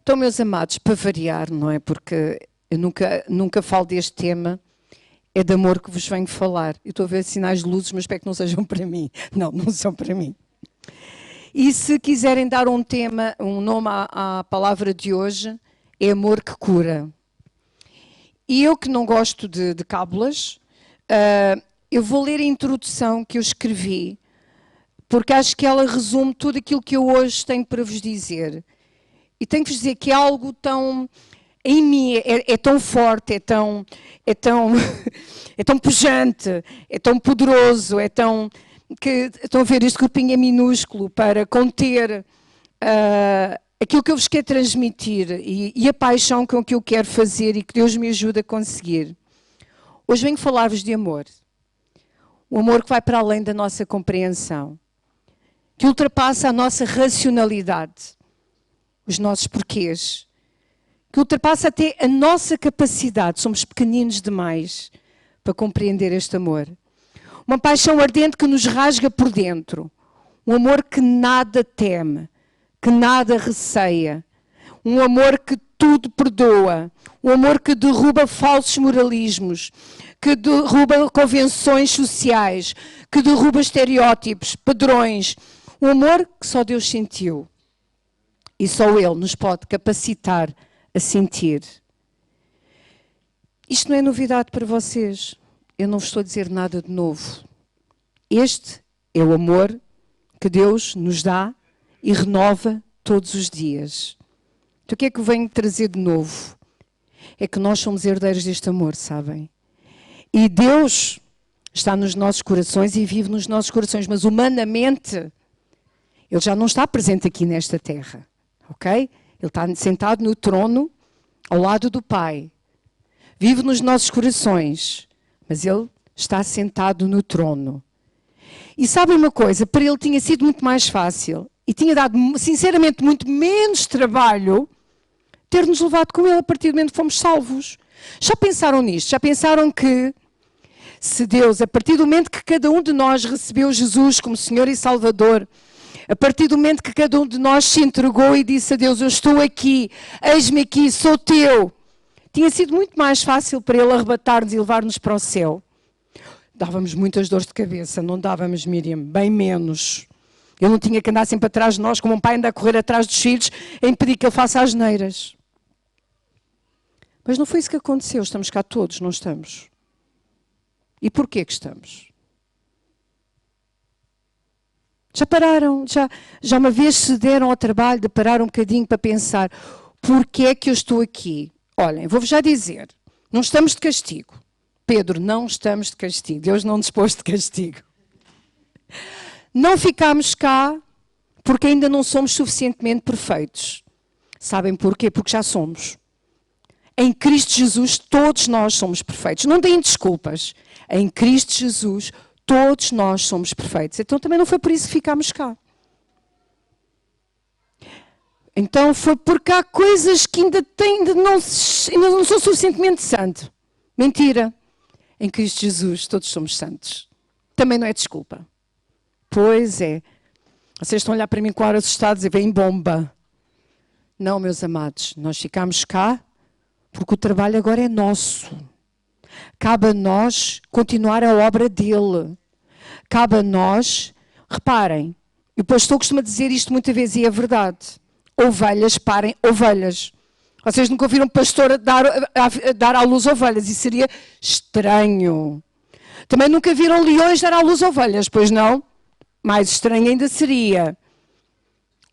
Então, meus amados, para variar, não é? Porque eu nunca falo deste tema, é de amor que vos venho falar. Eu estou a ver sinais de luzes, mas espero que não sejam para mim. Não, não são para mim. E se quiserem dar um tema, um nome à palavra de hoje, é amor que cura. E eu que não gosto de cábulas, eu vou ler a introdução que eu escrevi, porque acho que ela resume tudo aquilo que eu hoje tenho para vos dizer. E tenho que vos dizer que é algo tão, em mim, é tão forte, é tão pujante, é tão poderoso, que estão a ver, este corpinho é minúsculo para conter aquilo que eu vos quero transmitir e a paixão com que eu quero fazer e que Deus me ajuda a conseguir. Hoje venho falar-vos de amor. Um amor que vai para além da nossa compreensão, que ultrapassa a nossa racionalidade, os nossos porquês, que ultrapassa até a nossa capacidade, somos pequeninos demais para compreender este amor. Uma paixão ardente que nos rasga por dentro, um amor que nada teme, que nada receia, um amor que tudo perdoa, um amor que derruba falsos moralismos, que derruba convenções sociais, que derruba estereótipos, padrões, um amor que só Deus sentiu. E só Ele nos pode capacitar a sentir. Isto não é novidade para vocês. Eu não vos estou a dizer nada de novo. Este é o amor que Deus nos dá e renova todos os dias. Então o que é que eu venho trazer de novo? É que nós somos herdeiros deste amor, sabem? E Deus está nos nossos corações e vive nos nossos corações, mas humanamente Ele já não está presente aqui nesta terra. Ok? Ele está sentado no trono, ao lado do Pai. Vive nos nossos corações, mas Ele está sentado no trono. E sabem uma coisa? Para Ele tinha sido muito mais fácil e tinha dado, sinceramente, muito menos trabalho ter-nos levado com Ele a partir do momento que fomos salvos. Já pensaram nisto? Já pensaram que se Deus, a partir do momento que cada um de nós recebeu Jesus como Senhor e Salvador, a partir do momento que cada um de nós se entregou e disse a Deus, eu estou aqui, eis-me aqui, sou teu, tinha sido muito mais fácil para Ele arrebatar-nos e levar-nos para o céu. Dávamos muitas dores de cabeça, não dávamos, Miriam, bem menos. Ele não tinha que andar sempre atrás de nós, como um pai anda a correr atrás dos filhos, a impedir que Ele faça asneiras. Mas não foi isso que aconteceu, estamos cá todos, não estamos? E porquê que estamos? Já pararam? Já uma vez se deram ao trabalho de parar um bocadinho para pensar porquê é que eu estou aqui? Olhem, vou-vos já dizer, não estamos de castigo. Pedro, não estamos de castigo. Deus não nos pôs de castigo. Não ficámos cá porque ainda não somos suficientemente perfeitos. Sabem porquê? Porque já somos. Em Cristo Jesus todos nós somos perfeitos. Não deem desculpas. Em Cristo Jesus todos nós somos perfeitos. Então também não foi por isso que ficámos cá. Então foi porque há coisas que ainda não sou suficientemente santo. Mentira. Em Cristo Jesus todos somos santos. Também não é desculpa. Pois é. Vocês estão a olhar para mim com ar assustados e vem bomba. Não, meus amados. Nós ficámos cá porque o trabalho agora é nosso. Cabe a nós continuar a obra dele. Cabe a nós, reparem, e o pastor costuma dizer isto muitas vezes e é verdade. Ovelhas parem ovelhas. Vocês nunca ouviram pastor dar à luz ovelhas, isso seria estranho. Também nunca viram leões dar à luz ovelhas, pois não? Mais estranho ainda seria.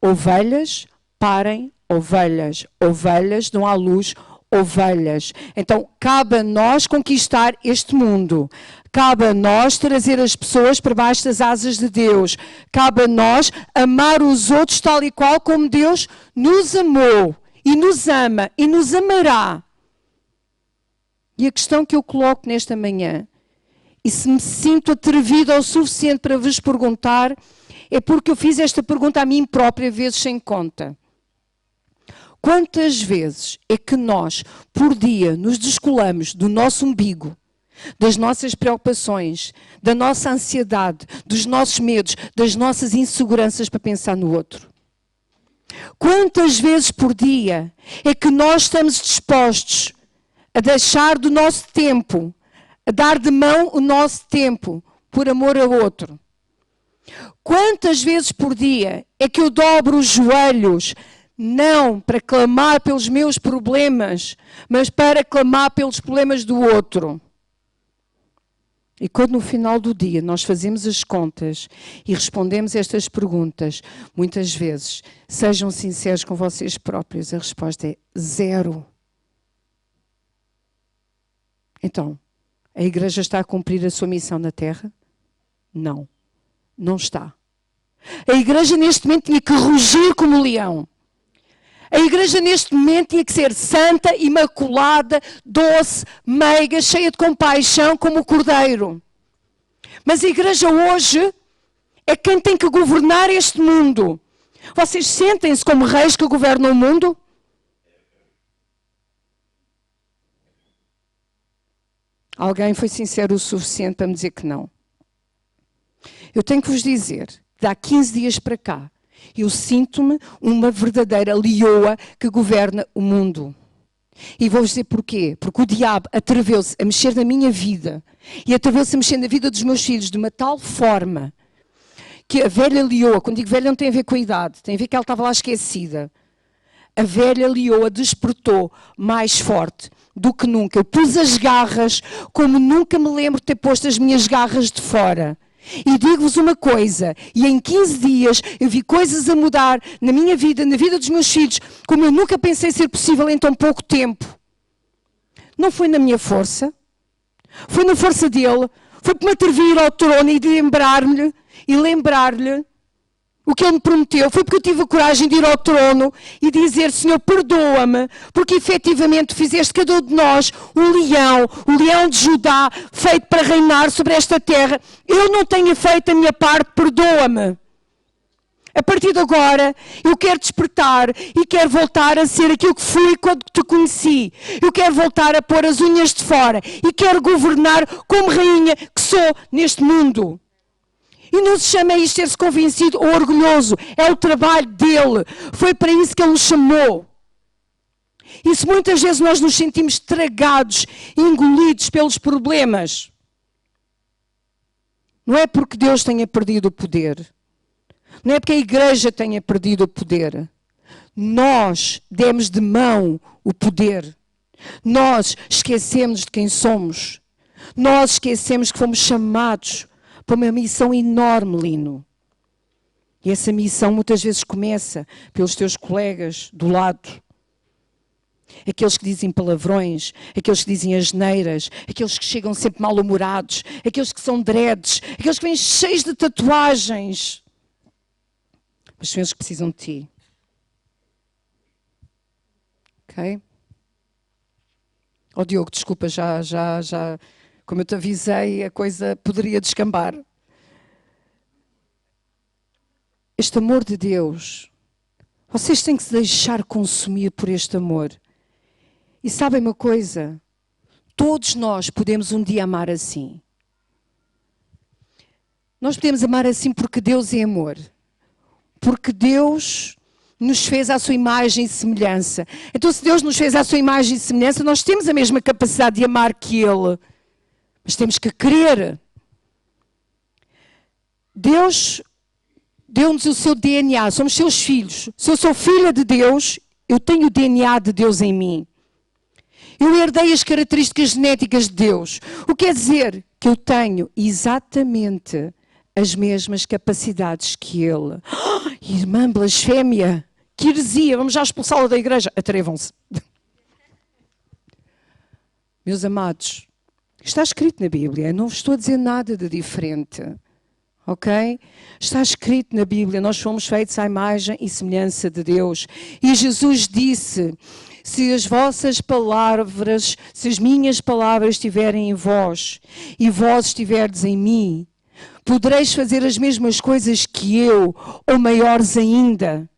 Ovelhas parem ovelhas. Ovelhas dão à luz ovelhas. Então, cabe a nós conquistar este mundo. Cabe a nós trazer as pessoas para baixo das asas de Deus. Cabe a nós amar os outros tal e qual como Deus nos amou e nos ama e nos amará. E a questão que eu coloco nesta manhã, e se me sinto atrevida o suficiente para vos perguntar, é porque eu fiz esta pergunta a mim própria vezes sem conta. Quantas vezes é que nós, por dia, nos descolamos do nosso umbigo, das nossas preocupações, da nossa ansiedade, dos nossos medos, das nossas inseguranças para pensar no outro? Quantas vezes por dia é que nós estamos dispostos a deixar do nosso tempo, a dar de mão o nosso tempo por amor a outro? Quantas vezes por dia é que eu dobro os joelhos, não para clamar pelos meus problemas, mas para clamar pelos problemas do outro? E quando no final do dia nós fazemos as contas e respondemos estas perguntas, muitas vezes, sejam sinceros com vocês próprios, a resposta é 0. Então, a igreja está a cumprir a sua missão na Terra? Não, não está. A igreja neste momento tinha que rugir como leão. A igreja neste momento tinha que ser santa, imaculada, doce, meiga, cheia de compaixão como o cordeiro. Mas a igreja hoje é quem tem que governar este mundo. Vocês sentem-se como reis que governam o mundo? Alguém foi sincero o suficiente para me dizer que não. Eu tenho que vos dizer, de há 15 dias para cá, eu sinto-me uma verdadeira leoa que governa o mundo. E vou-vos dizer porquê. Porque o diabo atreveu-se a mexer na minha vida e atreveu-se a mexer na vida dos meus filhos de uma tal forma que a velha leoa, quando digo velha não tem a ver com a idade, tem a ver que ela estava lá esquecida. A velha leoa despertou mais forte do que nunca. Eu pus as garras como nunca me lembro de ter posto as minhas garras de fora. E digo-vos uma coisa, e em 15 dias eu vi coisas a mudar na minha vida, na vida dos meus filhos, como eu nunca pensei ser possível em tão pouco tempo. Não foi na minha força, foi na força dele, foi por me atrever ao trono e de lembrar-lhe, o que ele me prometeu. Foi porque eu tive a coragem de ir ao trono e dizer: Senhor, perdoa-me, porque efetivamente fizeste cada um de nós o leão de Judá, feito para reinar sobre esta terra. Eu não tenho feito a minha parte, perdoa-me. A partir de agora, eu quero despertar e quero voltar a ser aquilo que fui quando te conheci. Eu quero voltar a pôr as unhas de fora e quero governar como rainha que sou neste mundo. E não se chama isto ser-se convencido ou orgulhoso. É o trabalho dele. Foi para isso que ele nos chamou. E se muitas vezes nós nos sentimos tragados, engolidos pelos problemas, não é porque Deus tenha perdido o poder. Não é porque a igreja tenha perdido o poder. Nós demos de mão o poder. Nós esquecemos de quem somos. Nós esquecemos que fomos chamados para uma missão enorme, Lino. E essa missão muitas vezes começa pelos teus colegas do lado. Aqueles que dizem palavrões, aqueles que dizem asneiras, aqueles que chegam sempre mal-humorados, aqueles que são dreads, aqueles que vêm cheios de tatuagens. Mas são eles que precisam de ti. Ok? Oh Diogo, desculpa, já... Como eu te avisei, a coisa poderia descambar. Este amor de Deus, vocês têm que se deixar consumir por este amor. E sabem uma coisa? Todos nós podemos um dia amar assim. Nós podemos amar assim porque Deus é amor. Porque Deus nos fez à sua imagem e semelhança. Então, se Deus nos fez à sua imagem e semelhança, nós temos a mesma capacidade de amar que Ele. Mas temos que querer. Deus deu-nos o seu DNA, somos seus filhos. Se eu sou filha de Deus, eu tenho o DNA de Deus em mim. Eu herdei as características genéticas de Deus. O que quer dizer? Que eu tenho exatamente as mesmas capacidades que Ele. Irmã blasfémia, que heresia, vamos já expulsá-la da igreja. Atrevam-se. Meus amados, está escrito na Bíblia, não vos estou a dizer nada de diferente, ok? Está escrito na Bíblia, nós fomos feitos à imagem e semelhança de Deus. E Jesus disse, se as vossas palavras, se as minhas palavras estiverem em vós, e vós estiverdes em mim, podereis fazer as mesmas coisas que eu, ou maiores ainda.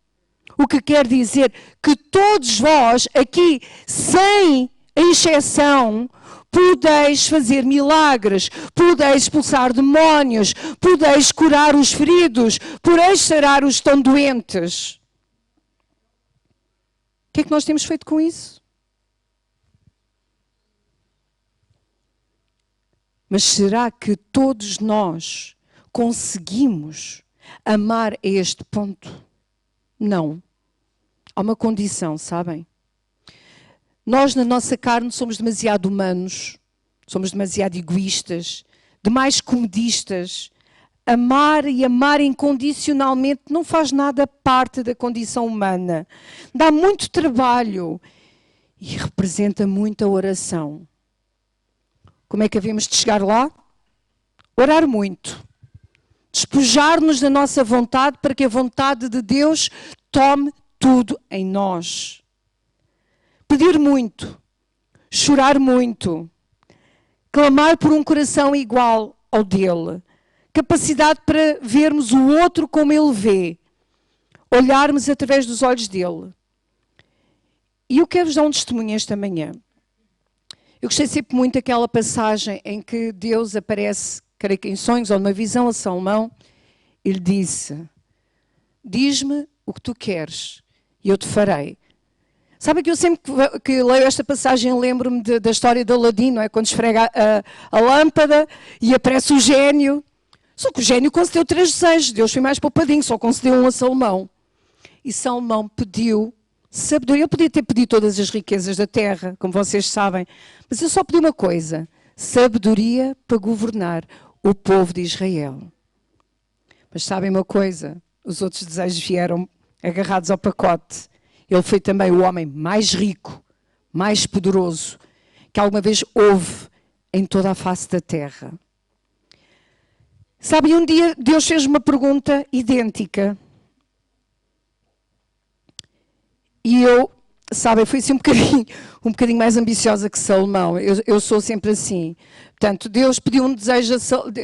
O que quer dizer que todos vós, aqui, sem exceção, podeis fazer milagres, podeis expulsar demónios, podeis curar os feridos, podeis sarar os que estão doentes. que é que nós temos feito com isso? Mas será que todos nós conseguimos amar a este ponto? Não. Há uma condição, sabem? Nós, na nossa carne, somos demasiado humanos, somos demasiado egoístas, demais comodistas. Amar e amar incondicionalmente não faz nada parte da condição humana. Dá muito trabalho e representa muita oração. Como é que havemos de chegar lá? Orar muito. Despojar-nos da nossa vontade para que a vontade de Deus tome tudo em nós. Pedir muito. Chorar muito. Clamar por um coração igual ao dele. Capacidade para vermos o outro como ele vê. Olharmos através dos olhos dele. E eu quero-vos dar um testemunho esta manhã. Eu gostei sempre muito daquela passagem em que Deus aparece, creio que em sonhos ou numa visão a Salomão, e lhe disse: diz-me o que tu queres e eu te farei. Sabe que eu sempre que leio esta passagem lembro-me da história de Aladino, não é? Quando esfrega a lâmpada e aparece o gênio. Só que o gênio concedeu 3 desejos, Deus foi mais poupadinho, só concedeu um a Salomão. E Salomão pediu sabedoria. Eu podia ter pedido todas as riquezas da terra, como vocês sabem, mas eu só pedi uma coisa: sabedoria para governar o povo de Israel. Mas sabem uma coisa? Os outros desejos vieram agarrados ao pacote. Ele foi também o homem mais rico, mais poderoso que alguma vez houve em toda a face da terra. Sabem, um dia Deus fez uma pergunta idêntica. E eu, sabem, fui assim um bocadinho mais ambiciosa que Salomão. Eu sou sempre assim. Portanto, Deus pediu um desejo,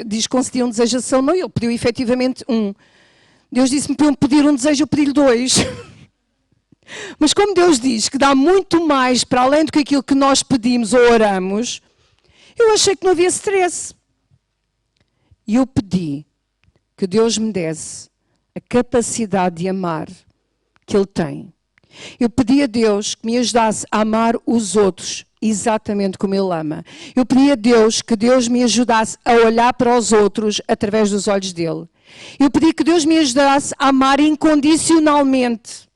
diz que concedeu um desejo a Salomão e ele pediu efetivamente um. Deus disse-me para eu pedir um desejo, eu pedi-lhe 2. Mas como Deus diz que dá muito mais para além do que aquilo que nós pedimos ou oramos, eu achei que não havia stress. E eu pedi que Deus me desse a capacidade de amar que Ele tem. Eu pedi a Deus que me ajudasse a amar os outros exatamente como Ele ama. Eu pedi a Deus que Deus me ajudasse a olhar para os outros através dos olhos dele. Eu pedi que Deus me ajudasse a amar incondicionalmente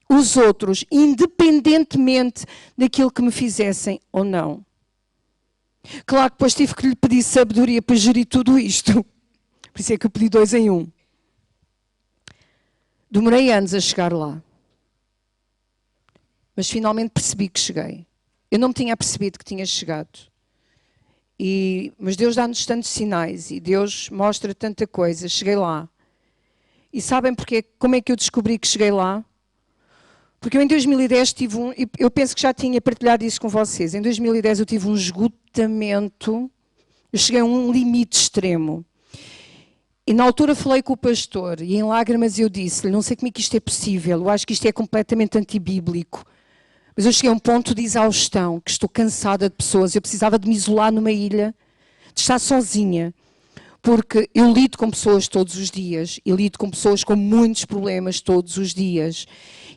os outros, independentemente daquilo que me fizessem ou não. Claro que depois tive que lhe pedir sabedoria para gerir tudo isto. Por isso é que eu pedi 2 em 1. Demorei anos a chegar lá. Mas finalmente percebi que cheguei. Eu não me tinha percebido que tinha chegado. Mas Deus dá-nos tantos sinais e Deus mostra tanta coisa. Cheguei lá. E sabem porquê? Como é que eu descobri que cheguei lá? Porque eu em 2010 tive eu penso que já tinha partilhado isso com vocês. Em 2010 eu tive um esgotamento. Eu cheguei a um limite extremo. E na altura falei com o pastor e em lágrimas eu disse-lhe: não sei como é que isto é possível, eu acho que isto é completamente antibíblico. Mas eu cheguei a um ponto de exaustão, que estou cansada de pessoas. Eu precisava de me isolar numa ilha, de estar sozinha. Porque eu lido com pessoas todos os dias. E lido com pessoas com muitos problemas todos os dias.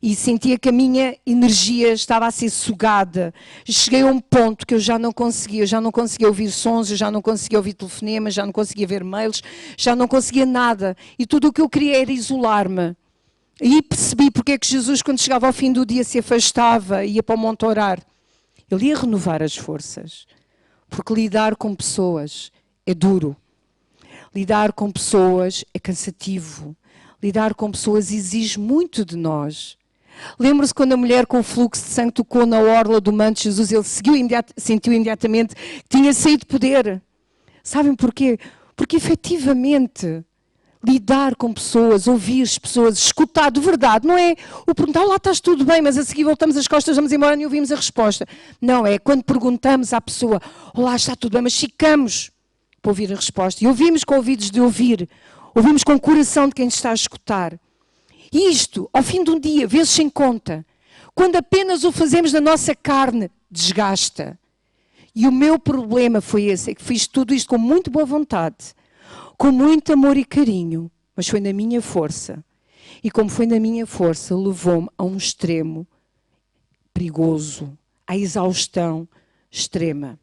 E sentia que a minha energia estava a ser sugada. Cheguei a um ponto que eu já não conseguia ouvir sons, eu já não conseguia ouvir telefonemas, já não conseguia ver mails, já não conseguia nada. E tudo o que eu queria era isolar-me. E percebi porque é que Jesus, quando chegava ao fim do dia, se afastava e ia para o monte orar. Ele ia renovar as forças. Porque lidar com pessoas é duro. Lidar com pessoas é cansativo. Lidar com pessoas exige muito de nós. Lembra-se quando a mulher com fluxo de sangue tocou na orla do manto de Jesus, ele sentiu imediatamente que tinha saído de poder. Sabem porquê? Porque efetivamente lidar com pessoas, ouvir as pessoas, escutar de verdade, não é o perguntar: lá estás tudo bem, mas a seguir voltamos as costas, vamos embora e nem ouvimos a resposta. Não, é quando perguntamos à pessoa: olá, está tudo bem, mas ficamos para ouvir a resposta. E ouvimos com ouvidos de ouvir, ouvimos com o coração de quem está a escutar. E isto, ao fim de um dia, vezes sem conta, quando apenas o fazemos na nossa carne, desgasta. E o meu problema foi esse, é que fiz tudo isto com muito boa vontade, com muito amor e carinho, mas foi na minha força. E como foi na minha força, levou-me a um extremo perigoso, à exaustão extrema.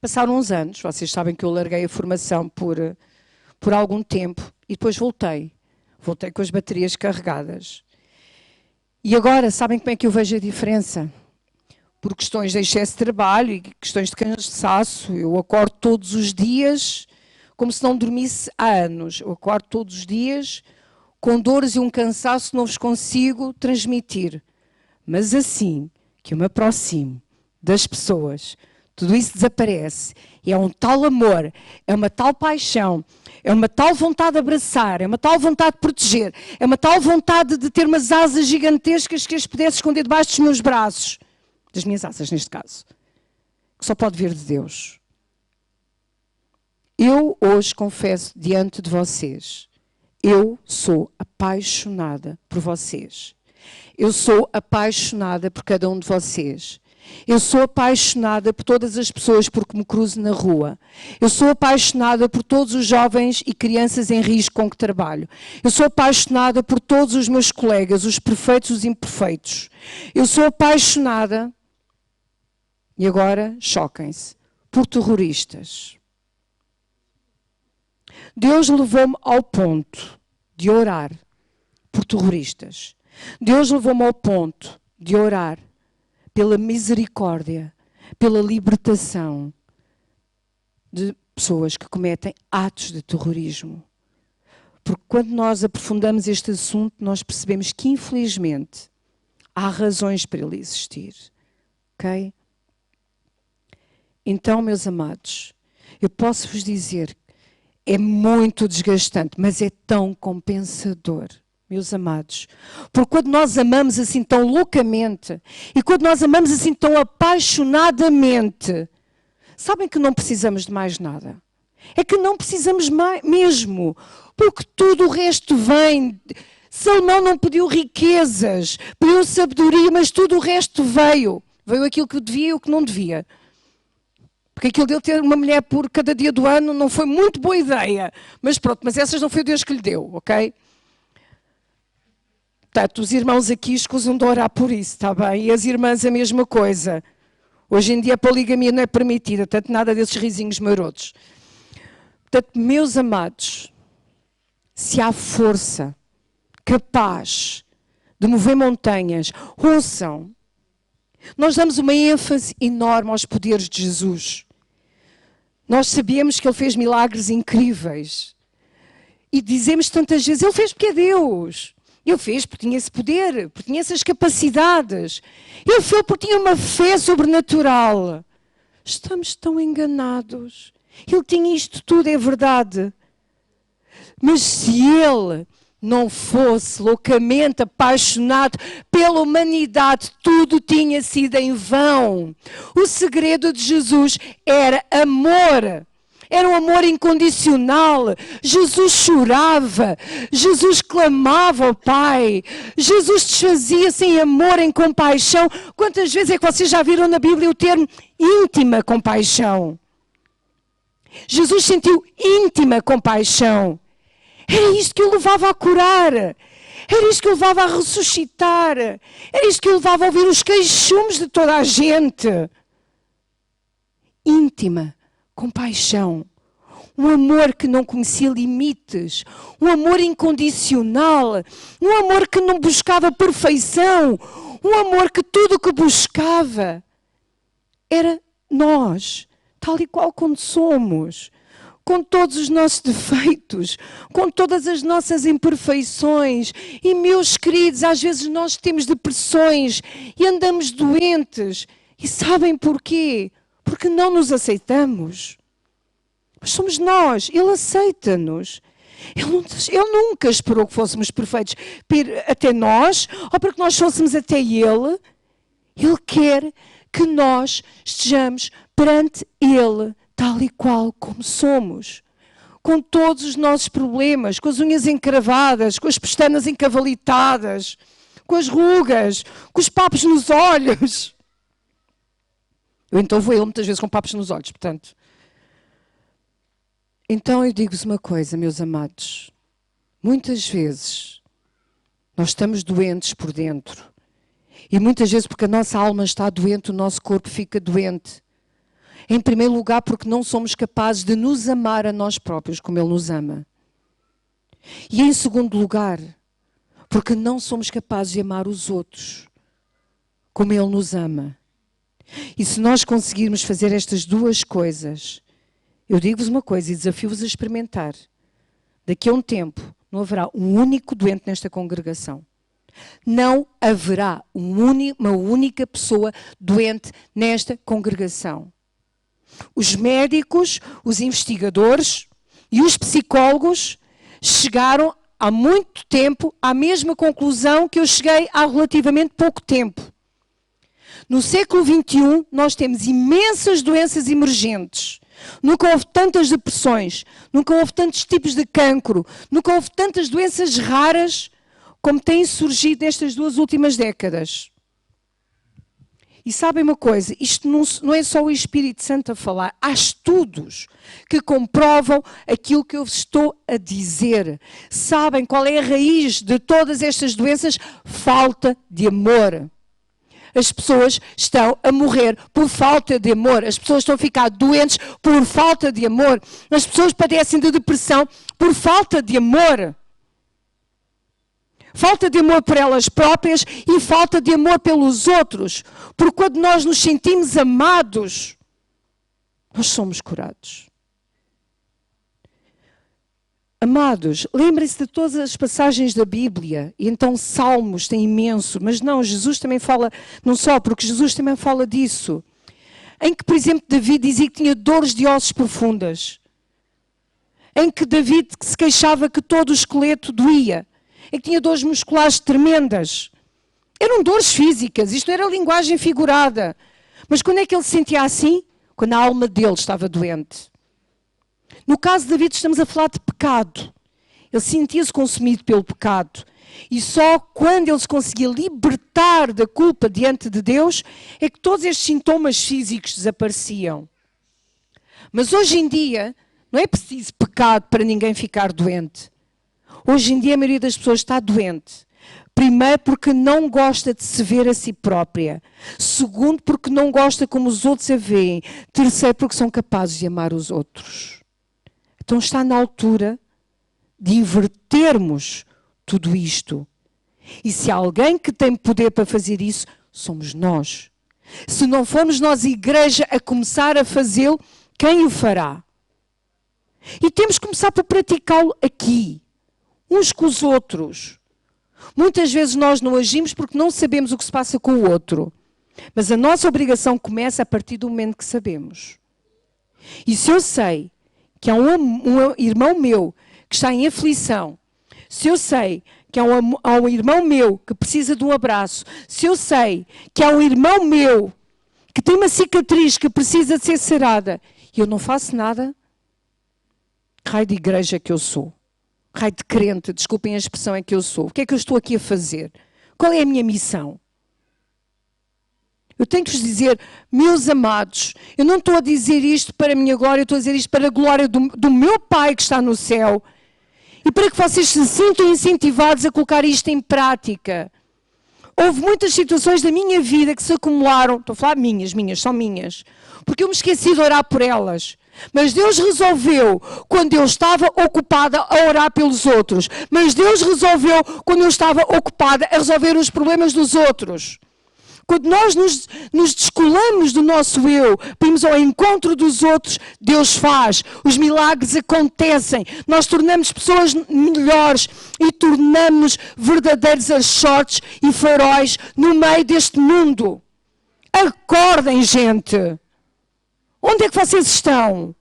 Passaram uns anos, vocês sabem que eu larguei a formação por algum tempo e depois voltei. Voltei com as baterias carregadas. E agora, sabem como é que eu vejo a diferença? Por questões de excesso de trabalho e questões de cansaço, eu acordo todos os dias como se não dormisse há anos. Eu acordo todos os dias com dores e um cansaço que não vos consigo transmitir. Mas assim que eu me aproximo das pessoas, tudo isso desaparece. E é um tal amor, é uma tal paixão, é uma tal vontade de abraçar, é uma tal vontade de proteger, é uma tal vontade de ter umas asas gigantescas que as pudesse esconder debaixo dos meus braços. Das minhas asas, neste caso. Que só pode vir de Deus. Eu hoje confesso diante de vocês, eu sou apaixonada por vocês. Eu sou apaixonada por cada um de vocês. Eu sou apaixonada por todas as pessoas porque me cruzo na rua. Eu sou apaixonada por todos os jovens e crianças em risco com que trabalho. Eu sou apaixonada por todos os meus colegas, os perfeitos e os imperfeitos. Eu sou apaixonada, e agora choquem-se, por terroristas. Deus levou-me ao ponto de orar por terroristas. Deus levou-me ao ponto de orar pela misericórdia, pela libertação de pessoas que cometem atos de terrorismo. Porque quando nós aprofundamos este assunto, nós percebemos que, infelizmente, há razões para ele existir. Ok? Então, meus amados, eu posso vos dizer, é muito desgastante, mas é tão compensador. Meus amados, porque quando nós amamos assim tão loucamente e quando nós amamos assim tão apaixonadamente, sabem que não precisamos de mais nada. É que não precisamos mais, mesmo, porque tudo o resto vem. Salomão não pediu riquezas, pediu sabedoria, mas tudo o resto veio. Veio aquilo que devia e o que não devia. Porque aquilo dele ter uma mulher por cada dia do ano não foi muito boa ideia. Mas pronto, mas essas não foi Deus que lhe deu, ok? Portanto, os irmãos aqui escusam de orar por isso, está bem? E as irmãs a mesma coisa. Hoje em dia a poligamia não é permitida, tanto nada desses risinhos marotos. Portanto, meus amados, se há força capaz de mover montanhas, ouçam. Nós damos uma ênfase enorme aos poderes de Jesus. Nós sabemos que Ele fez milagres incríveis. E dizemos tantas vezes, Ele fez porque é Deus. Ele fez porque tinha esse poder, porque tinha essas capacidades. Ele fez porque tinha uma fé sobrenatural. Estamos tão enganados. Ele tinha isto tudo, é verdade. Mas se Ele não fosse loucamente apaixonado pela humanidade, tudo tinha sido em vão. O segredo de Jesus era amor. Era um amor incondicional. Jesus chorava. Jesus clamava ao Pai. Jesus desfazia-se em amor, em compaixão. Quantas vezes é que vocês já viram na Bíblia o termo íntima compaixão? Jesus sentiu íntima compaixão. Era isto que o levava a curar. Era isto que o levava a ressuscitar. Era isto que o levava a ouvir os queixumes de toda a gente. Íntima compaixão, um amor que não conhecia limites, um amor incondicional, um amor que não buscava perfeição, um amor que tudo o que buscava era nós, tal e qual como somos, com todos os nossos defeitos, com todas as nossas imperfeições. E, meus queridos, às vezes nós temos depressões e andamos doentes. E sabem porquê? Porque não nos aceitamos. Mas somos nós. Ele aceita-nos. Ele nunca esperou que fôssemos perfeitos para ir até nós ou para que nós fôssemos até Ele. Ele quer que nós estejamos perante Ele, tal e qual como somos. Com todos os nossos problemas, com as unhas encravadas, com as pestanas encavalitadas, com as rugas, com os papos nos olhos. Eu então vou a ele muitas vezes com papos nos olhos, portanto. Então eu digo-vos uma coisa, meus amados. Muitas vezes nós estamos doentes por dentro E muitas vezes porque a nossa alma está doente, o nosso corpo fica doente. Em primeiro lugar, porque não somos capazes de nos amar a nós próprios como Ele nos ama. E em segundo lugar, porque não somos capazes de amar os outros como Ele nos ama. E se nós conseguirmos fazer estas duas coisas, eu digo-vos uma coisa e desafio-vos a experimentar. Daqui a um tempo, não haverá um único doente nesta congregação. Não haverá uma única pessoa doente nesta congregação. Os médicos, os investigadores e os psicólogos chegaram há muito tempo à mesma conclusão que eu cheguei há relativamente pouco tempo. No século XXI, nós temos imensas doenças emergentes. Nunca houve tantas depressões, nunca houve tantos tipos de cancro, nunca houve tantas doenças raras como têm surgido nestas 2 últimas décadas. E sabem uma coisa, isto não é só o Espírito Santo a falar, há estudos que comprovam aquilo que eu vos estou a dizer. Sabem qual é a raiz de todas estas doenças? Falta de amor. As pessoas estão a morrer por falta de amor. As pessoas estão a ficar doentes por falta de amor. As pessoas padecem de depressão por falta de amor. Falta de amor por elas próprias e falta de amor pelos outros. Porque quando nós nos sentimos amados, nós somos curados. Amados, lembrem-se de todas as passagens da Bíblia. E então Salmos tem imenso. Mas não, Jesus também fala, não só, porque Jesus também fala disso. Em que, por exemplo, David dizia que tinha dores de ossos profundas. Em que David se queixava que todo o esqueleto doía. Em que tinha dores musculares tremendas. Eram dores físicas, isto não era linguagem figurada. Mas quando é que ele se sentia assim? Quando a alma dele estava doente. No caso de David estamos a falar de pecado. Ele sentia-se consumido pelo pecado. E só quando ele se conseguia libertar da culpa diante de Deus é que todos estes sintomas físicos desapareciam. Mas hoje em dia não é preciso pecado para ninguém ficar doente. Hoje em dia a maioria das pessoas está doente. Primeiro porque não gosta de se ver a si própria. Segundo porque não gosta como os outros a veem. Terceiro porque são capazes de amar os outros. Então está na altura de invertermos tudo isto. E se há alguém que tem poder para fazer isso, somos nós. Se não formos nós, igreja, a começar a fazê-lo, quem o fará? E temos que começar por praticá-lo aqui. Uns com os outros. Muitas vezes nós não agimos porque não sabemos o que se passa com o outro. Mas a nossa obrigação começa a partir do momento que sabemos. E se eu sei que há um irmão meu que está em aflição, se eu sei que há um irmão meu que precisa de um abraço, se eu sei que há um irmão meu que tem uma cicatriz que precisa de ser sarada, e eu não faço nada, raio de igreja que eu sou. Raio de crente, desculpem a expressão é que eu sou. O que é que eu estou aqui a fazer? Qual é a minha missão? Eu tenho que vos dizer, meus amados, eu não estou a dizer isto para a minha glória, eu estou a dizer isto para a glória do meu Pai que está no céu. E para que vocês se sintam incentivados a colocar isto em prática. Houve muitas situações da minha vida que se acumularam, estou a falar minhas, são minhas, porque eu me esqueci de orar por elas. Mas Deus resolveu quando eu estava ocupada a orar pelos outros. Mas Deus resolveu quando eu estava ocupada a resolver os problemas dos outros. Quando nós nos descolamos do nosso eu, vamos ao encontro dos outros, Deus faz. Os milagres acontecem. Nós tornamos pessoas melhores e tornamos-nos verdadeiros archotes e faróis no meio deste mundo. Acordem, gente! Onde é que vocês estão?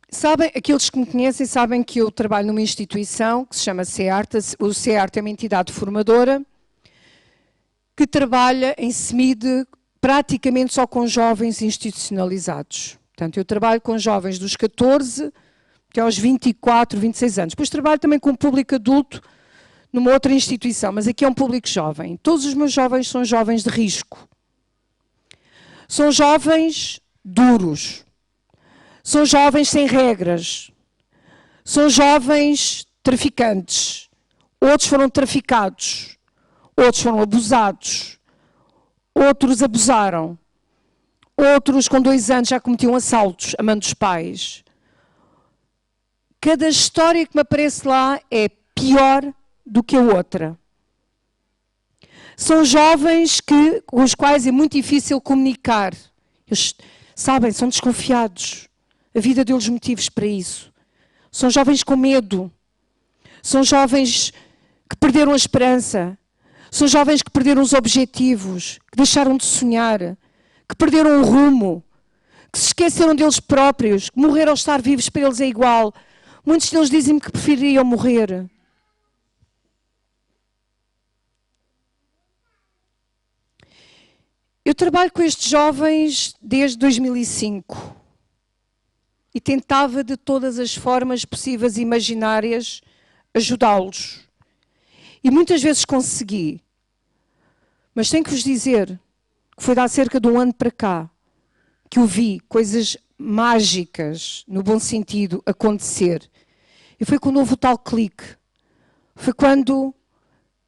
Sabem, aqueles que me conhecem sabem que eu trabalho numa instituição que se chama CEART. O CEART é uma entidade formadora que trabalha em SMID praticamente só com jovens institucionalizados. Portanto, eu trabalho com jovens dos 14 até aos 24, 26 anos. Depois trabalho também com o público adulto numa outra instituição, mas aqui é um público jovem. Todos os meus jovens são jovens de risco. São jovens duros. São jovens sem regras. São jovens traficantes. Outros foram traficados. Outros foram abusados. Outros abusaram. Outros, com 2 anos, já cometiam assaltos, amando os pais. Cada história que me aparece lá é pior do que a outra. São jovens com os quais é muito difícil comunicar. Eles, sabem, são desconfiados. A vida deu-lhes motivos para isso. São jovens com medo. São jovens que perderam a esperança. São jovens que perderam os objetivos, que deixaram de sonhar, que perderam o rumo, que se esqueceram deles próprios, que morrer ou estar vivos para eles é igual. Muitos deles dizem-me que prefeririam morrer. Eu trabalho com estes jovens desde 2005 e tentava de todas as formas possíveis e imaginárias ajudá-los. E muitas vezes consegui. Mas tenho que vos dizer que foi de há cerca de 1 ano para cá que eu vi coisas mágicas, no bom sentido, acontecer. E foi quando houve o tal clique. Foi quando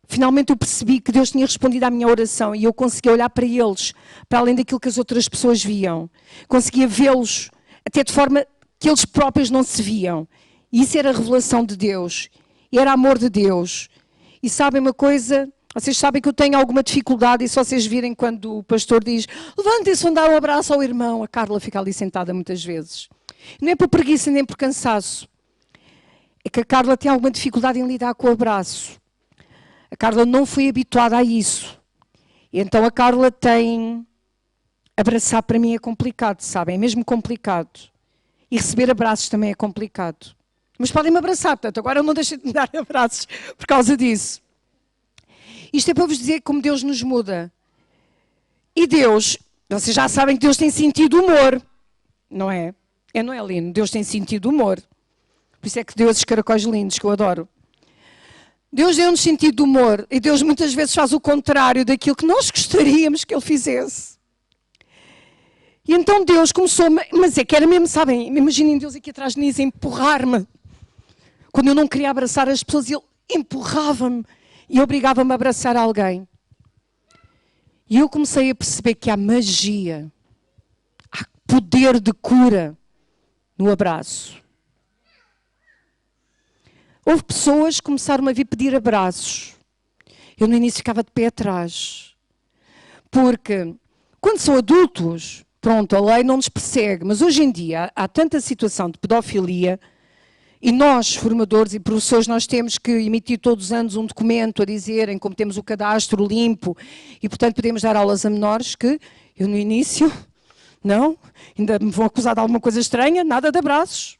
finalmente eu percebi que Deus tinha respondido à minha oração e eu conseguia olhar para eles, para além daquilo que as outras pessoas viam. Conseguia vê-los até de forma que eles próprios não se viam. E isso era a revelação de Deus. E era amor de Deus. E sabem uma coisa? Vocês sabem que eu tenho alguma dificuldade e se vocês virem quando o pastor diz levantem-se, vão dar um abraço ao irmão, a Carla fica ali sentada muitas vezes. Não é por preguiça nem por cansaço. É que a Carla tem alguma dificuldade em lidar com o abraço. A Carla não foi habituada a isso. E então a Carla tem... Abraçar para mim é complicado, sabem? É mesmo complicado. E receber abraços também é complicado. Mas podem-me abraçar, portanto, agora eu não deixei de me dar abraços por causa disso. Isto é para vos dizer como Deus nos muda. E Deus, vocês já sabem que Deus tem sentido de humor, não é? Não é lindo? Deus tem sentido de humor. Por isso é que deu esses caracóis lindos que eu adoro. Deus deu-nos sentido de humor e Deus muitas vezes faz o contrário daquilo que nós gostaríamos que Ele fizesse. E então Deus começou, mas é que era mesmo, sabem, imaginem Deus aqui atrás de mim a empurrar-me. Quando eu não queria abraçar as pessoas, Ele empurrava-me e obrigava-me a abraçar alguém. E eu comecei a perceber que há magia, há poder de cura no abraço. Houve pessoas que começaram a vir pedir abraços. Eu no início ficava de pé atrás. Porque quando são adultos, pronto, a lei não nos persegue. Mas hoje em dia há tanta situação de pedofilia e nós, formadores e professores, nós temos que emitir todos os anos um documento a dizerem como temos o cadastro limpo e, portanto, podemos dar aulas a menores que eu no início, não, ainda me vão acusar de alguma coisa estranha, nada de abraços.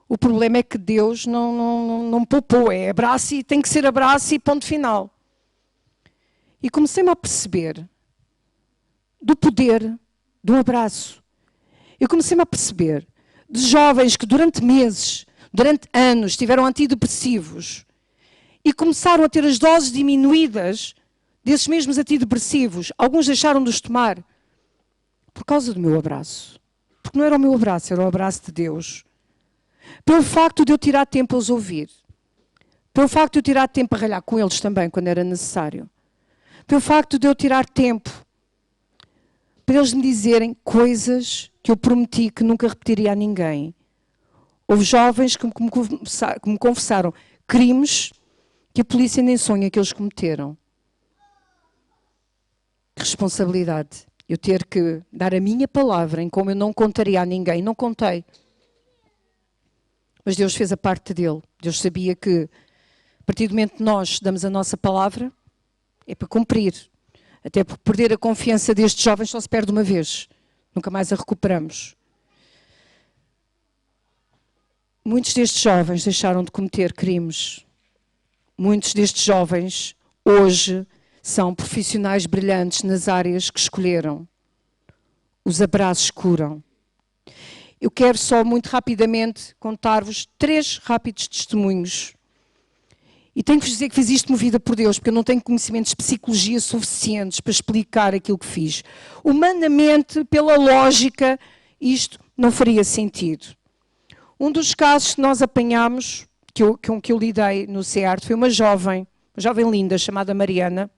O problema é que Deus não poupou, é abraço e tem que ser abraço e ponto final. E comecei-me a perceber do poder de um abraço. Eu comecei-me a perceber de jovens que durante meses, durante anos, tiveram antidepressivos e começaram a ter as doses diminuídas desses mesmos antidepressivos. Alguns deixaram de os tomar por causa do meu abraço. Porque não era o meu abraço, era o abraço de Deus. Pelo facto de eu tirar tempo a os ouvir. Pelo facto de eu tirar tempo a ralhar com eles também, quando era necessário. Pelo facto de eu tirar tempo para eles me dizerem coisas que eu prometi que nunca repetiria a ninguém. Houve jovens que me confessaram crimes que a polícia nem sonha que eles cometeram. Que responsabilidade. Eu ter que dar a minha palavra em como eu não contaria a ninguém. Não contei. Mas Deus fez a parte dele. Deus sabia que, a partir do momento que nós damos a nossa palavra, é para cumprir. Até porque perder a confiança destes jovens só se perde uma vez. Nunca mais a recuperamos. Muitos destes jovens deixaram de cometer crimes. Muitos destes jovens, hoje, são profissionais brilhantes nas áreas que escolheram. Os abraços curam. Eu quero só, muito rapidamente, contar-vos 3 rápidos testemunhos. E tenho que vos dizer que fiz isto movida por Deus, porque eu não tenho conhecimentos de psicologia suficientes para explicar aquilo que fiz. Humanamente, pela lógica, isto não faria sentido. Um dos casos que nós apanhámos, que eu lidei no CEART, foi uma jovem linda, chamada Mariana.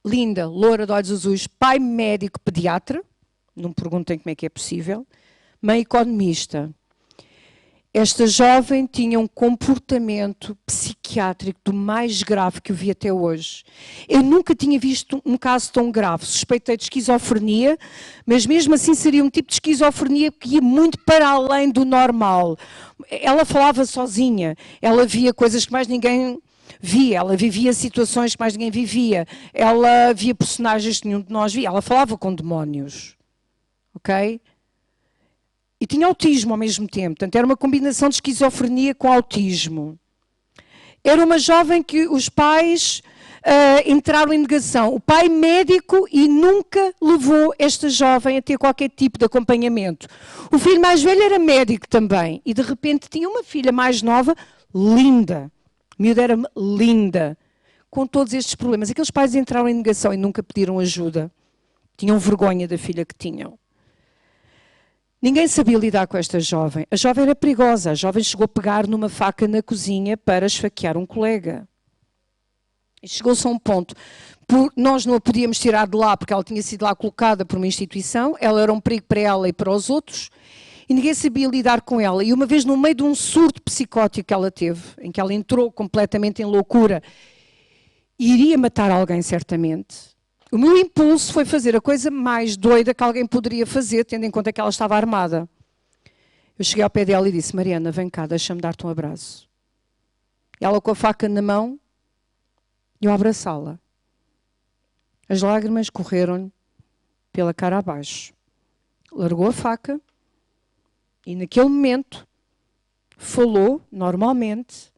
Linda, loura de olhos azuis, pai médico pediatra, não me perguntem como é que é possível, mãe economista. Esta jovem tinha um comportamento psiquiátrico do mais grave que eu vi até hoje. Eu nunca tinha visto um caso tão grave. Suspeitei de esquizofrenia, mas mesmo assim seria um tipo de esquizofrenia que ia muito para além do normal. Ela falava sozinha, ela via coisas que mais ninguém via, ela vivia situações que mais ninguém vivia, ela via personagens que nenhum de nós via, ela falava com demónios, ok? E tinha autismo ao mesmo tempo, portanto era uma combinação de esquizofrenia com autismo. Era uma jovem que os pais entraram em negação. O pai médico e nunca levou esta jovem a ter qualquer tipo de acompanhamento. O filho mais velho era médico também e de repente tinha uma filha mais nova, linda. A miúda era linda, com todos estes problemas. Aqueles pais entraram em negação e nunca pediram ajuda. Tinham vergonha da filha que tinham. Ninguém sabia lidar com esta jovem. A jovem era perigosa. A jovem chegou a pegar numa faca na cozinha para esfaquear um colega. E chegou-se a um ponto. Nós não a podíamos tirar de lá porque ela tinha sido lá colocada por uma instituição. Ela era um perigo para ela e para os outros. E ninguém sabia lidar com ela. E uma vez, no meio de um surto psicótico que ela teve, em que ela entrou completamente em loucura e iria matar alguém, certamente, o meu impulso foi fazer a coisa mais doida que alguém poderia fazer, tendo em conta que ela estava armada. Eu cheguei ao pé dela e disse: Mariana, vem cá, deixa-me dar-te um abraço. Ela com a faca na mão, eu a abraçá-la. As lágrimas correram-lhe pela cara abaixo. Largou a faca e naquele momento falou normalmente.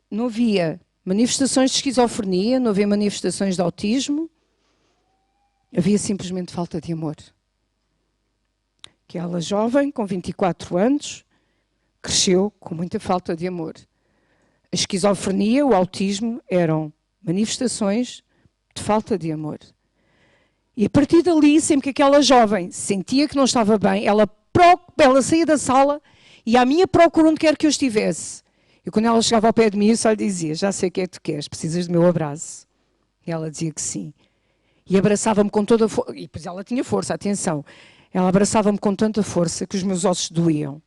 Não havia manifestações de esquizofrenia, não havia manifestações de autismo, havia simplesmente falta de amor. Aquela jovem, com 24 anos, cresceu com muita falta de amor. A esquizofrenia, o autismo, eram manifestações de falta de amor. E a partir dali, sempre que aquela jovem sentia que não estava bem, ela saía da sala e à minha procura onde quer que eu estivesse. E quando ela chegava ao pé de mim, eu só lhe dizia: já sei o que é que tu queres, precisas do meu abraço. E ela dizia que sim. E abraçava-me com toda a força. E depois ela tinha força, atenção. Ela abraçava-me com tanta força que os meus ossos doíam.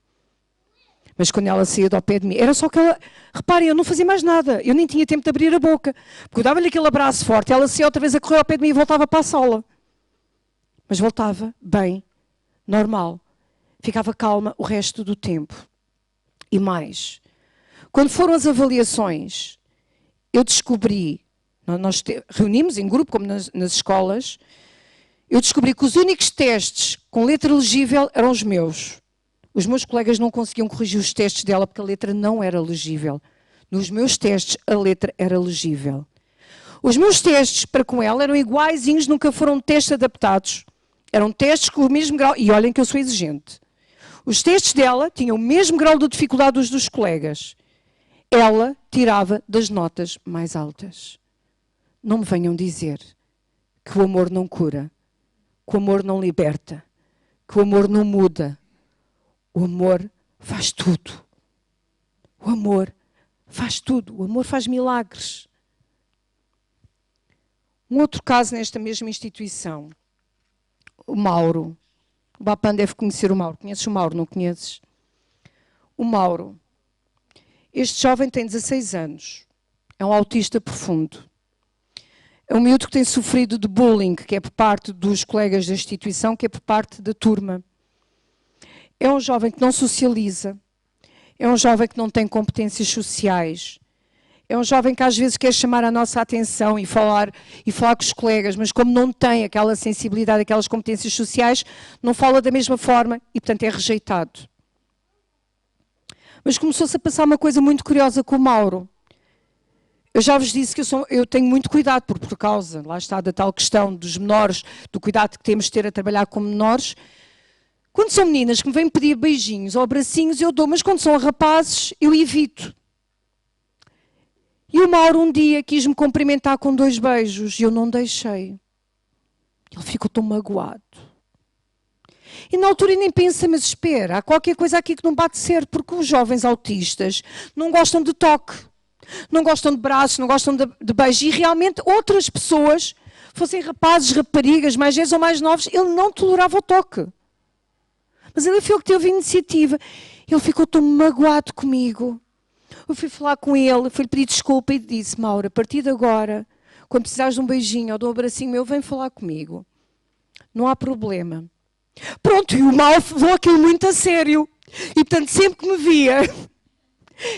Mas quando ela saía do pé de mim, era só que ela... Reparem, eu não fazia mais nada. Eu nem tinha tempo de abrir a boca. Porque eu dava-lhe aquele abraço forte, ela saía outra vez a correr ao pé de mim e voltava para a sala. Mas voltava bem, normal. Ficava calma o resto do tempo. E mais... Quando foram as avaliações, eu descobri, nós reunimos em grupo, como nas escolas, eu descobri que os únicos testes com letra legível eram os meus. Os meus colegas não conseguiam corrigir os testes dela porque a letra não era legível. Nos meus testes, a letra era legível. Os meus testes para com ela eram iguaizinhos, nunca foram testes adaptados. Eram testes com o mesmo grau, e olhem que eu sou exigente. Os testes dela tinham o mesmo grau de dificuldade dos colegas. Ela tirava das notas mais altas. Não me venham dizer que o amor não cura, que o amor não liberta, que o amor não muda. O amor faz tudo. O amor faz tudo. O amor faz milagres. Um outro caso nesta mesma instituição. O Mauro. O Bapan deve conhecer o Mauro. Conheces o Mauro, não conheces? O Mauro. Este jovem tem 16 anos, é um autista profundo. É um miúdo que tem sofrido de bullying, que é por parte dos colegas da instituição, que é por parte da turma. É um jovem que não socializa, é um jovem que não tem competências sociais, é um jovem que às vezes quer chamar a nossa atenção e falar com os colegas, mas como não tem aquela sensibilidade, aquelas competências sociais, não fala da mesma forma e, portanto, é rejeitado. Mas começou-se a passar uma coisa muito curiosa com o Mauro. Eu já vos disse que eu tenho muito cuidado por causa, lá está, da tal questão dos menores, do cuidado que temos de ter a trabalhar com menores. Quando são meninas que me vêm pedir beijinhos ou abracinhos, eu dou, mas quando são rapazes, eu evito. E o Mauro um dia quis-me cumprimentar com 2 beijos e eu não deixei. Ele ficou tão magoado. E na altura nem pensa, mas espera, há qualquer coisa aqui que não bate certo, porque os jovens autistas não gostam de toque, não gostam de braços, não gostam de beijos, e realmente outras pessoas, fossem rapazes, raparigas, mais velhos ou mais novos, ele não tolerava o toque. Mas ele foi o que teve a iniciativa. Ele ficou tão magoado comigo. Eu fui falar com ele, fui-lhe pedir desculpa e disse: Mauro, a partir de agora, quando precisares de um beijinho ou de um abracinho meu, vem falar comigo. Não há problema. Pronto, e o Mauro levou aquilo muito a sério. E portanto, sempre que me via,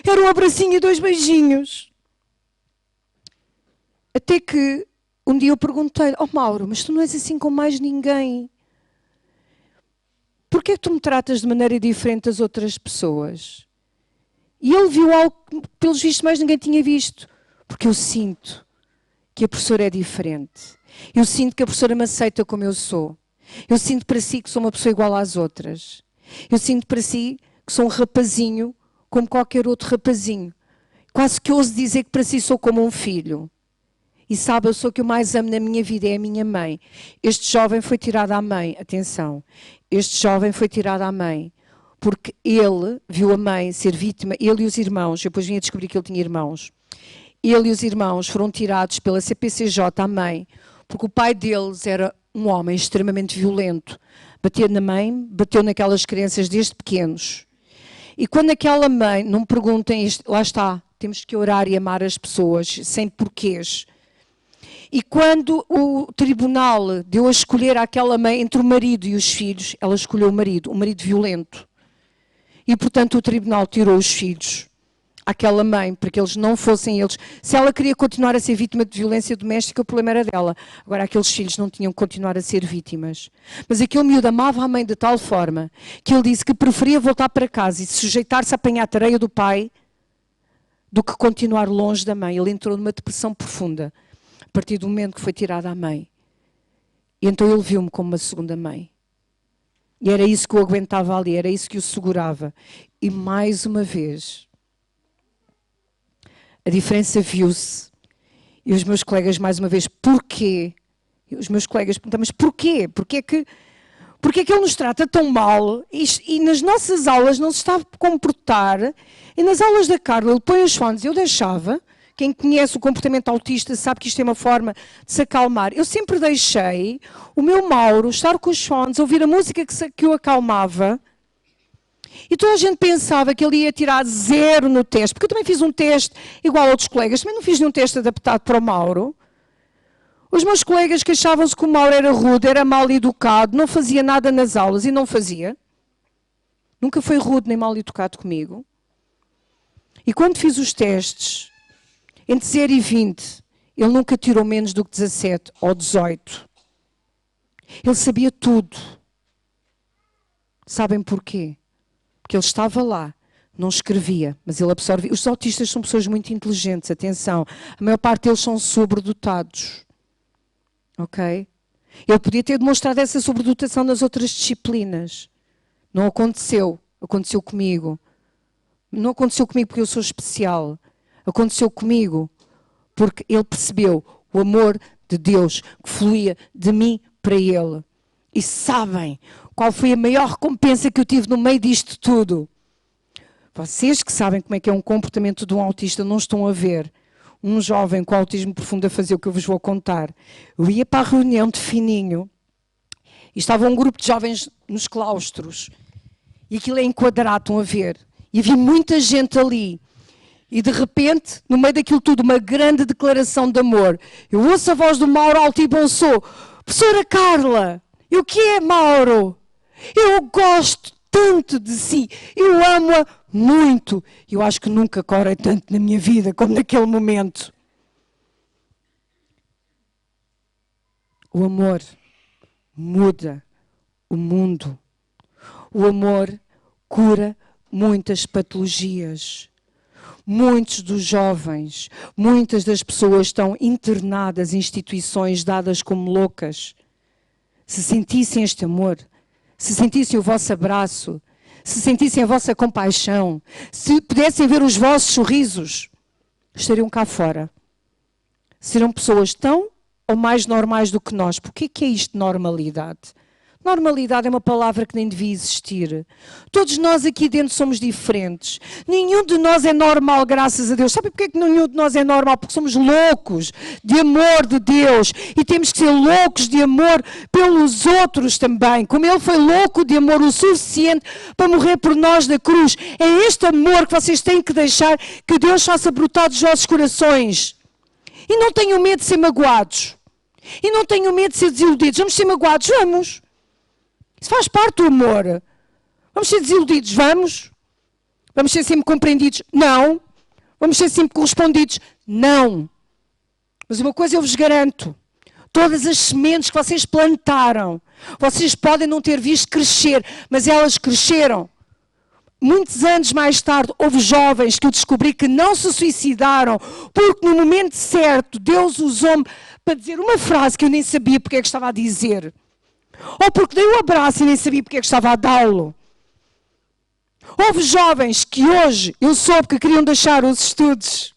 era um abracinho e 2 beijinhos. Até que um dia eu perguntei-lhe: oh Mauro, mas tu não és assim com mais ninguém. Porquê é que tu me tratas de maneira diferente das outras pessoas? E ele viu algo que, pelos vistos, mais ninguém tinha visto. Porque eu sinto que a professora é diferente. Eu sinto que a professora me aceita como eu sou. Eu sinto para si que sou uma pessoa igual às outras. Eu sinto para si que sou um rapazinho como qualquer outro rapazinho. Quase que ouso dizer que para si sou como um filho. E sabe, eu sou o que eu mais amo na minha vida, é a minha mãe. Este jovem foi tirado à mãe, atenção, este jovem foi tirado à mãe, porque ele viu a mãe ser vítima, ele e os irmãos, eu depois vim a descobrir que ele tinha irmãos, ele e os irmãos foram tirados pela CPCJ à mãe, porque o pai deles era um homem extremamente violento, batia na mãe, bateu naquelas crianças desde pequenos. E quando aquela mãe, não me perguntem, lá está, temos que orar e amar as pessoas, sem porquês. E quando o tribunal deu a escolher àquela mãe entre o marido e os filhos, ela escolheu o marido violento. E, portanto, o tribunal tirou os filhos àquela mãe, para que eles não fossem eles. Se ela queria continuar a ser vítima de violência doméstica, o problema era dela. Agora, aqueles filhos não tinham que continuar a ser vítimas. Mas aquele miúdo amava a mãe de tal forma que ele disse que preferia voltar para casa e sujeitar-se a apanhar a tareia do pai do que continuar longe da mãe. Ele entrou numa depressão profunda a partir do momento que foi tirada a mãe. E então ele viu-me como uma segunda mãe. E era isso que eu aguentava ali, era isso que o segurava. E mais uma vez, a diferença viu-se. E os meus colegas, mais uma vez, porquê? E os meus colegas perguntaram, mas porquê? Porquê que ele nos trata tão mal e nas nossas aulas não se está a comportar? E nas aulas da Carla, ele põe os fones, eu deixava. Quem conhece o comportamento autista sabe que isto é uma forma de se acalmar. Eu sempre deixei o meu Mauro estar com os fones, ouvir a música que o acalmava. E toda a gente pensava que ele ia tirar 0 no teste, porque eu também fiz um teste igual a outros colegas, também não fiz nenhum teste adaptado para o Mauro. Os meus colegas queixavam-se que o Mauro era rude, era mal educado, não fazia nada nas aulas, e não fazia. Nunca foi rude nem mal educado comigo. E quando fiz os testes, entre 0 e 20, ele nunca tirou menos do que 17 ou 18. Ele sabia tudo. Sabem porquê? Porque ele estava lá, não escrevia, mas ele absorvia. Os autistas são pessoas muito inteligentes, atenção. A maior parte deles são sobredotados. Ok? Ele podia ter demonstrado essa sobredotação nas outras disciplinas. Não aconteceu. Aconteceu comigo. Não aconteceu comigo porque eu sou especial. Aconteceu comigo porque ele percebeu o amor de Deus que fluía de mim para ele. E sabem qual foi a maior recompensa que eu tive no meio disto tudo? Vocês que sabem como é que é um comportamento de um autista não estão a ver um jovem com autismo profundo a fazer o que eu vos vou contar. Eu ia para a reunião de fininho e estava um grupo de jovens nos claustros e aquilo é enquadrado, estão a ver. E havia muita gente ali. E de repente, no meio daquilo tudo, uma grande declaração de amor. Eu ouço a voz do Mauro alto e bom sou. Professora Carla, e o que é Mauro? Eu gosto tanto de si, eu amo-a muito. Eu acho que nunca corei tanto na minha vida como naquele momento. O amor muda o mundo. O amor cura muitas patologias. Muitos dos jovens, muitas das pessoas estão internadas em instituições dadas como loucas. Se sentissem este amor, se sentissem o vosso abraço, se sentissem a vossa compaixão, se pudessem ver os vossos sorrisos, estariam cá fora. Serão pessoas tão ou mais normais do que nós. Porquê que é isto normalidade? Normalidade é uma palavra que nem devia existir. Todos nós aqui dentro somos diferentes. Nenhum de nós é normal, graças a Deus. Sabe porquê que nenhum de nós é normal? Porque somos loucos de amor de Deus. E temos que ser loucos de amor pelos outros também. Como Ele foi louco de amor o suficiente para morrer por nós na cruz. É este amor que vocês têm que deixar que Deus faça brotar dos vossos corações. E não tenham medo de ser magoados. E não tenham medo de ser desiludidos. Vamos ser magoados? Vamos. Isso faz parte do amor. Vamos ser desiludidos? Vamos. Vamos ser sempre compreendidos? Não. Vamos ser sempre correspondidos? Não. Mas uma coisa eu vos garanto. Todas as sementes que vocês plantaram, vocês podem não ter visto crescer, mas elas cresceram. Muitos anos mais tarde, houve jovens que eu descobri que não se suicidaram, porque no momento certo, Deus usou-me para dizer uma frase que eu nem sabia porque é que estava a dizer. Ou porque dei um abraço e nem sabia porque é que estava a dá-lo. Houve jovens que hoje eu soube que queriam deixar os estudos.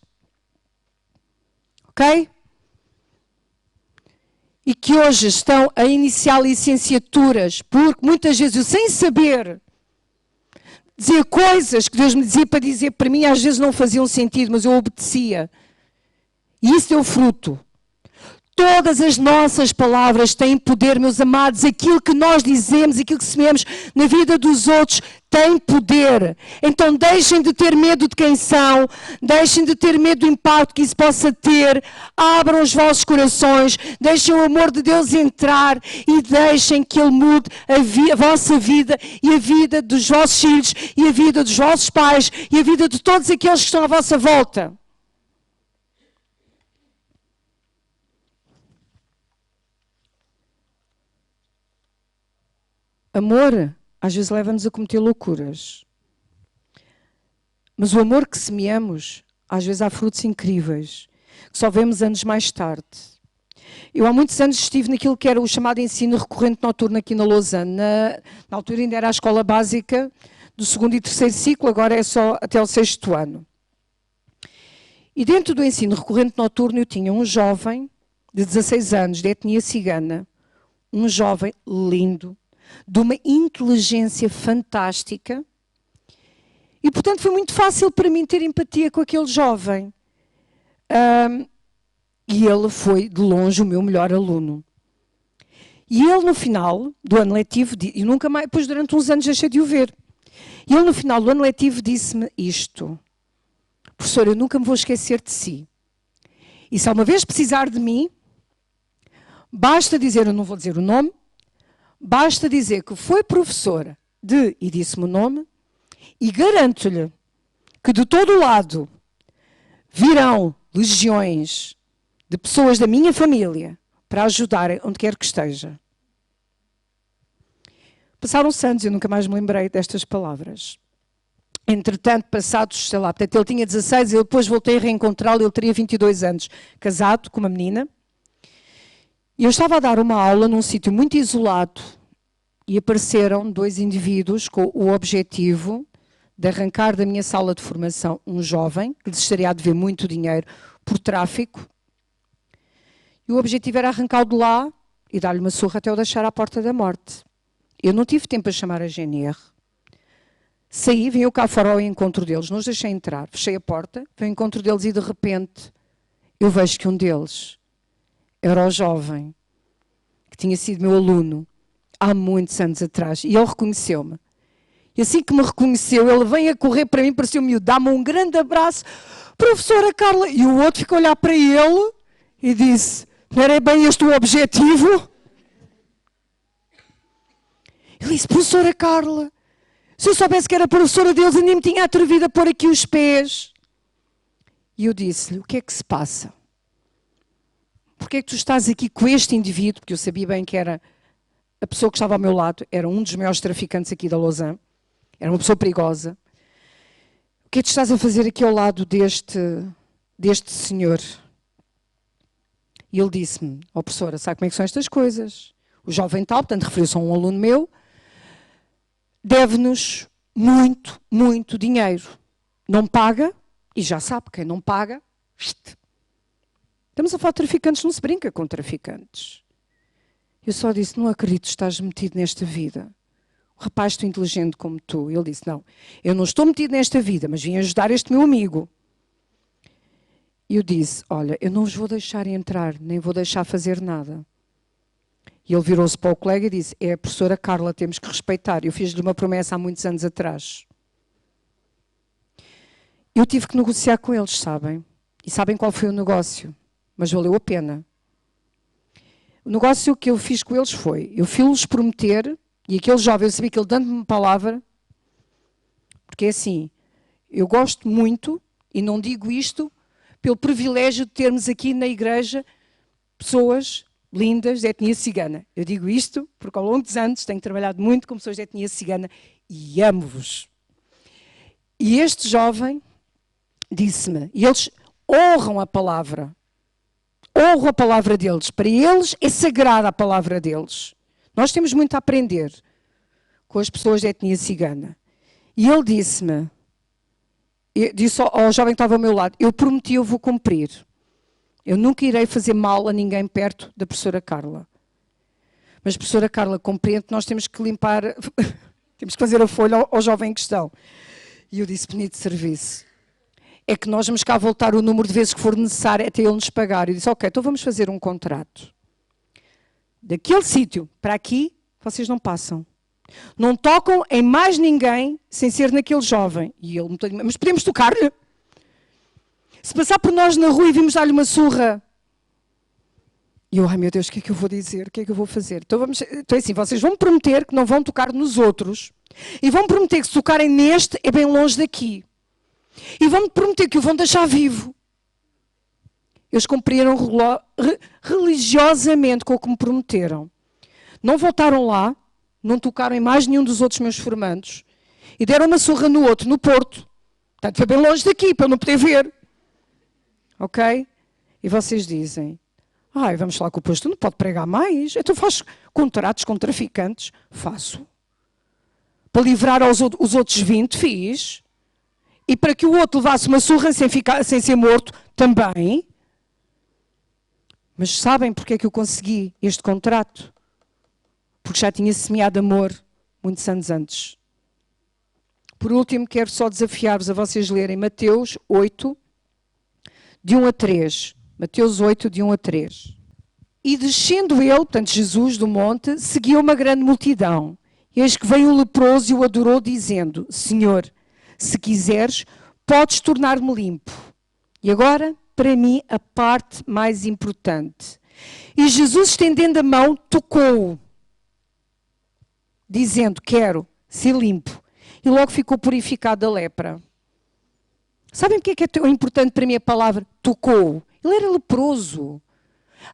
Ok? E que hoje estão a iniciar licenciaturas, porque muitas vezes eu, sem saber, dizia coisas que Deus me dizia para dizer para mim, às vezes não faziam sentido, mas eu obedecia. E isso deu fruto. Todas as nossas palavras têm poder, meus amados. Aquilo que nós dizemos, aquilo que semeamos na vida dos outros tem poder. Então deixem de ter medo de quem são, deixem de ter medo do impacto que isso possa ter. Abram os vossos corações, deixem o amor de Deus entrar e deixem que Ele mude a vossa vida e a vida dos vossos filhos e a vida dos vossos pais e a vida de todos aqueles que estão à vossa volta. Amor, às vezes leva-nos a cometer loucuras. Mas o amor que semeamos, às vezes há frutos incríveis, que só vemos anos mais tarde. Eu há muitos anos estive naquilo que era o chamado ensino recorrente noturno aqui na Lausanne. Na altura ainda era a escola básica do 2º e 3º ciclo, agora é só até o 6º ano. E dentro do ensino recorrente noturno eu tinha um jovem de 16 anos, de etnia cigana, um jovem lindo, de uma inteligência fantástica e, portanto, foi muito fácil para mim ter empatia com aquele jovem. E ele foi, de longe, o meu melhor aluno. E ele, no final do ano letivo, e nunca mais, depois durante uns anos deixei de o ver, e ele, no final do ano letivo, disse-me isto: professor, eu nunca me vou esquecer de si. E se alguma vez precisar de mim, basta dizer, eu não vou dizer o nome, basta dizer que foi professora de, e disse-me o nome, e garanto-lhe que de todo o lado virão legiões de pessoas da minha família para ajudarem onde quer que esteja. Passaram-se anos e eu nunca mais me lembrei destas palavras. Entretanto, passados, sei lá, portanto, ele tinha 16, eu depois voltei a reencontrá-lo, ele teria 22 anos, casado com uma menina. E eu estava a dar uma aula num sítio muito isolado e apareceram 2 indivíduos com o objetivo de arrancar da minha sala de formação um jovem que lhes estaria a dever muito dinheiro por tráfico. E o objetivo era arrancá-lo de lá e dar-lhe uma surra até o deixar à porta da morte. Eu não tive tempo a chamar a GNR. Saí, vim eu cá fora ao encontro deles, não os deixei entrar, fechei a porta, vim ao encontro deles e de repente eu vejo que um deles era o jovem que tinha sido meu aluno há muitos anos atrás. E ele reconheceu-me. E assim que me reconheceu, ele vem a correr para mim, pareceu miúdo, dá-me um grande abraço. Professora Carla. E o outro ficou a olhar para ele e disse: não era bem este o objetivo? Ele disse: professora Carla, se eu soubesse que era professora deles, eu nem me tinha atrevido a pôr aqui os pés. E eu disse-lhe: o que é que se passa? Porquê é que tu estás aqui com este indivíduo? Porque eu sabia bem que era a pessoa que estava ao meu lado, era um dos maiores traficantes aqui da Lausanne, era uma pessoa perigosa. O que é que tu estás a fazer aqui ao lado deste senhor? E ele disse-me: ó professora, sabe como é que são estas coisas? O jovem tal, portanto referiu-se a um aluno meu, deve-nos muito, muito dinheiro. Não paga, e já sabe, quem não paga, estamos a falar de traficantes, não se brinca com traficantes. Eu só disse, não acredito que estás metido nesta vida. Um rapaz tão inteligente como tu. Ele disse, não, eu não estou metido nesta vida, mas vim ajudar este meu amigo. E eu disse, olha, eu não vos vou deixar entrar, nem vou deixar fazer nada. E ele virou-se para o colega e disse, é a professora Carla, temos que respeitar. Eu fiz-lhe uma promessa há muitos anos atrás. Eu tive que negociar com eles, sabem? E sabem qual foi o negócio? Mas valeu a pena. O negócio que eu fiz com eles foi, eu fiz-lhes prometer, e aquele jovem, eu sabia que ele dando-me uma palavra, porque é assim, eu gosto muito, e não digo isto, pelo privilégio de termos aqui na igreja pessoas lindas de etnia cigana. Eu digo isto porque ao longo dos anos tenho trabalhado muito com pessoas de etnia cigana e amo-vos. E este jovem disse-me, e eles honram a palavra deles, para eles é sagrada a palavra deles. Nós temos muito a aprender com as pessoas de etnia cigana. E ele disse-me, disse ao jovem que estava ao meu lado, eu prometi, eu vou cumprir. Eu nunca irei fazer mal a ninguém perto da professora Carla. Mas a professora Carla compreende que nós temos que limpar, temos que fazer a folha ao jovem em questão. E eu disse, bonito serviço. É que nós vamos cá voltar o número de vezes que for necessário até ele nos pagar. Eu disse, ok, então vamos fazer um contrato. Daquele sítio para aqui, vocês não passam. Não tocam em mais ninguém sem ser naquele jovem. E ele me disse, mas podemos tocar-lhe? Se passar por nós na rua e vimos dar-lhe uma surra. E eu, ai meu Deus, o que é que eu vou dizer? O que é que eu vou fazer? Então é assim, vocês vão prometer que não vão tocar nos outros. E vão prometer que se tocarem neste é bem longe daqui. E vão prometer que o vão deixar vivo. Eles cumpriram religiosamente com o que me prometeram. Não voltaram lá, não tocaram em mais nenhum dos outros meus formandos e deram uma surra no outro, no Porto. Portanto, foi bem longe daqui, para eu não poder ver. Ok? E vocês dizem, vamos falar com o pastor, não pode pregar mais. Então faz contratos com traficantes. Faço. Para livrar os outros 20, fiz. E para que o outro levasse uma surra sem ser morto, também. Mas sabem porque é que eu consegui este contrato? Porque já tinha semeado amor muitos anos antes. Por último, quero só desafiar-vos a vocês lerem Mateus 8, de 1 a 3. Mateus 8, de 1 a 3. E descendo ele, portanto Jesus, do monte, seguiu uma grande multidão. E eis que veio um leproso e o adorou, dizendo, Senhor, se quiseres, podes tornar-me limpo. E agora, para mim, a parte mais importante. E Jesus, estendendo a mão, tocou-o, dizendo, quero ser limpo. E logo ficou purificado da lepra. Sabem porque é que é tão importante para mim a palavra tocou? Ele era leproso.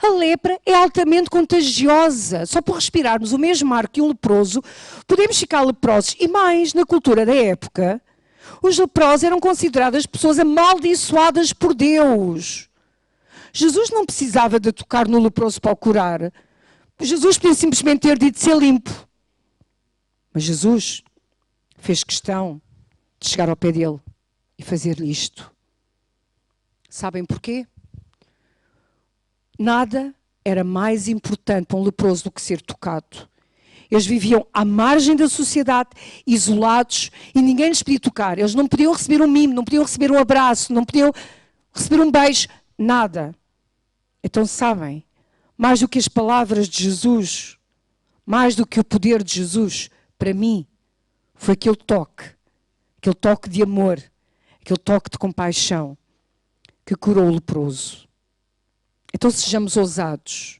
A lepra é altamente contagiosa. Só por respirarmos o mesmo ar que um leproso, podemos ficar leprosos. E mais, na cultura da época, os leprosos eram consideradas pessoas amaldiçoadas por Deus. Jesus não precisava de tocar no leproso para o curar. Jesus podia simplesmente ter dito ser limpo. Mas Jesus fez questão de chegar ao pé dele e fazer-lhe isto. Sabem porquê? Nada era mais importante para um leproso do que ser tocado. Eles viviam à margem da sociedade, isolados, e ninguém lhes podia tocar. Eles não podiam receber um mimo, não podiam receber um abraço, não podiam receber um beijo, nada. Então sabem, mais do que as palavras de Jesus, mais do que o poder de Jesus, para mim, foi aquele toque de amor, aquele toque de compaixão que curou o leproso. Então sejamos ousados.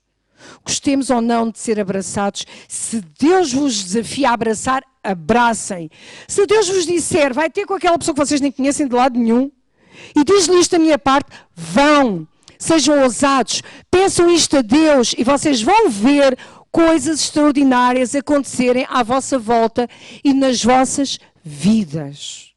Gostemos ou não de ser abraçados. Se Deus vos desafia a abraçar, abracem. Se Deus vos disser, vai ter com aquela pessoa que vocês nem conhecem de lado nenhum, e diz-lhe isto da minha parte, vão. Sejam ousados. Peçam isto a Deus e vocês vão ver coisas extraordinárias acontecerem à vossa volta e nas vossas vidas.